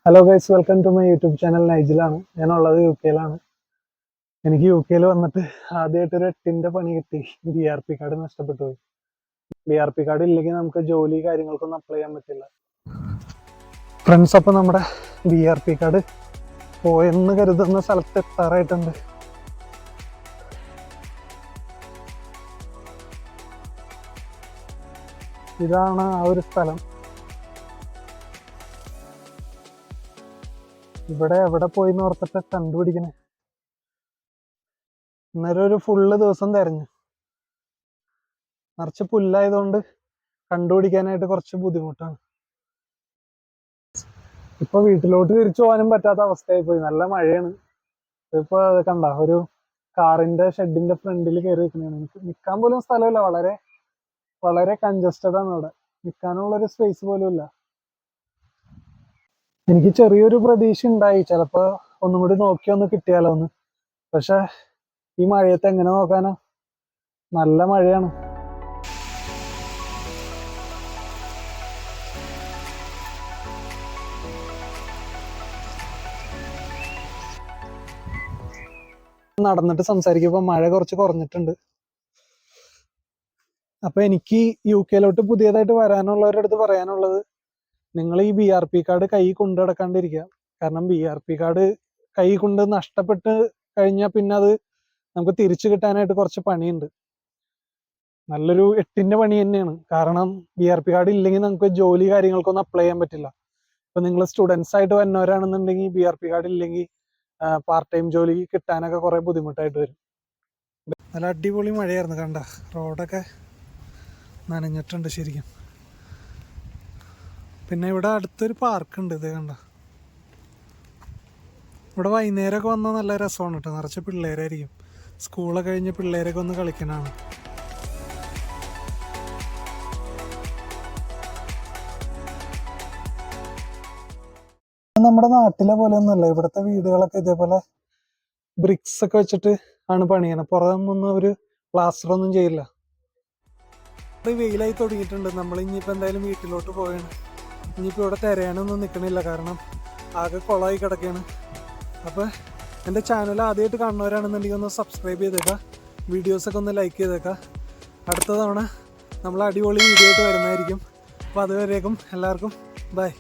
Hello guys, welcome to my YouTube channel. നൈജിലാണ്. ഞാനുള്ളത് യു കെയിലാണ്. എനിക്ക് യു കെയിൽ വന്നിട്ട് ആദ്യമായിട്ടൊരു 8ന്റെ പണി കിട്ടി. BRP കാർഡ് നഷ്ടപ്പെട്ടു പോയി. BRP കാർഡ് ഇല്ലെങ്കിൽ നമുക്ക് ജോലി കാര്യങ്ങൾക്കൊന്നും അപ്ലൈ ചെയ്യാൻ പറ്റില്ല. ഫ്രണ്ട്സ്, അപ്പം നമ്മുടെ BRP കാർഡ് പോയെന്ന് കരുതുന്ന സ്ഥലത്ത് എത്താറായിട്ടുണ്ട്. ഇതാണ് ആ ഒരു സ്ഥലം. ഇവിടെ എവിടെ പോയി എന്ന് ഓർത്തിട്ട് കണ്ടുപിടിക്കണേ. അന്നേരം ഒരു ഫുള്ള് ദിവസം തെരഞ്ഞു. നിറച്ച് പുല്ലായതുകൊണ്ട് കണ്ടുപിടിക്കാനായിട്ട് കുറച്ച് ബുദ്ധിമുട്ടാണ്. ഇപ്പൊ വീട്ടിലോട്ട് തിരിച്ചു പോകാനും പറ്റാത്ത അവസ്ഥയായി പോയി. നല്ല മഴയാണ്. ഇപ്പൊ കണ്ട ഒരു കാറിന്റെ ഷെഡിന്റെ ഫ്രണ്ടിൽ കയറി നിൽക്കുന്നതാണ്. എനിക്ക് നിൽക്കാൻ പോലും സ്ഥലമില്ല. വളരെ വളരെ കൺജസ്റ്റഡ് ആണ് അവിടെ. നിൽക്കാനുള്ളൊരു സ്പേസ് പോലും ഇല്ല. എനിക്ക് ചെറിയൊരു പ്രതീക്ഷ ഉണ്ടായി, ചിലപ്പോ ഒന്നും കൂടി നോക്കി ഒന്ന് കിട്ടിയാലോ എന്ന്. പക്ഷെ ഈ മഴയത്ത് എങ്ങനെ നോക്കാനാ? നല്ല മഴയാണ്. നടന്നിട്ട് സംസാരിക്കുമ്പോ മഴ കുറച്ച് കുറഞ്ഞിട്ടുണ്ട്. അപ്പൊ എനിക്ക് യു കെയിലോട്ട് പുതിയതായിട്ട് വരാനുള്ളവരുടെ അടുത്ത് പറയാനുള്ളത്, നിങ്ങൾ ഈ BRP കാർഡ് കൈ കൊണ്ടു നടക്കാണ്ടിരിക്കുക. കാരണം BRP കാർഡ് കൈ കൊണ്ട് നഷ്ടപ്പെട്ട് കഴിഞ്ഞാൽ പിന്നെ അത് നമുക്ക് തിരിച്ചു കിട്ടാനായിട്ട് കുറച്ച് പണിയുണ്ട്. നല്ലൊരു 8ന്റെ പണി തന്നെയാണ്. കാരണം BRP കാർഡ് ഇല്ലെങ്കിൽ നമുക്ക് ജോലി കാര്യങ്ങൾക്കൊന്നും അപ്ലൈ ചെയ്യാൻ പറ്റില്ല. ഇപ്പൊ നിങ്ങൾ സ്റ്റുഡൻസ് ആയിട്ട് വരുന്നവരാണെന്നുണ്ടെങ്കിൽ BRP കാർഡ് ഇല്ലെങ്കിൽ പാർട്ട് ടൈം ജോലി കിട്ടാനൊക്കെ കുറെ ബുദ്ധിമുട്ടായിട്ട് വരും. നല്ല അടിപൊളി മഴയായിരുന്നു. കണ്ട റോഡൊക്കെ നനഞ്ഞിട്ടുണ്ട് ശരിക്കും. പിന്നെ ഇവിടെ അടുത്തൊരു പാർക്കുണ്ട്. ഇത് കണ്ട, ഇവിടെ വൈകുന്നേരമൊക്കെ വന്നാൽ നല്ല രസമാണ് കേട്ടോ. നിറച്ച് പിള്ളേരായിരിക്കും. സ്കൂളൊക്കെ കഴിഞ്ഞ് പിള്ളേരൊക്കെ ഒന്ന് കളിക്കാനാണ്. നമ്മുടെ നാട്ടിലെ പോലെ ഒന്നുമല്ല. ഇവിടുത്തെ വീടുകളൊക്കെ ഇതേപോലെ ബ്രിക്സ് ഒക്കെ വെച്ചിട്ട് ആണ് പണിയണം. പുറമൊന്നും ഒരു പ്ലാസ്റ്റർ ഒന്നും ചെയ്യില്ല. വെയിലായി തുടങ്ങിയിട്ടുണ്ട്. നമ്മൾ ഇനിയിപ്പോൾ എന്തായാലും വീട്ടിലോട്ട് പോവുകയാണ്. ഇനിയിപ്പോൾ ഇവിടെ തിരയാനൊന്നും നിൽക്കണില്ല, കാരണം ആകെ കുളമായി കിടക്കുകയാണ്. അപ്പോൾ എൻ്റെ ചാനൽ ആദ്യമായിട്ട് കാണുന്നവരാണെന്നുണ്ടെങ്കിൽ ഒന്ന് സബ്സ്ക്രൈബ് ചെയ്തേക്കാം, വീഡിയോസൊക്കെ ഒന്ന് ലൈക്ക് ചെയ്തേക്കാം. അടുത്ത തവണ നമ്മൾ അടിപൊളി വീഡിയോ ആയിട്ട് വരുന്നതായിരിക്കും. അപ്പോൾ അതുവരേക്കും എല്ലാവർക്കും ബൈ.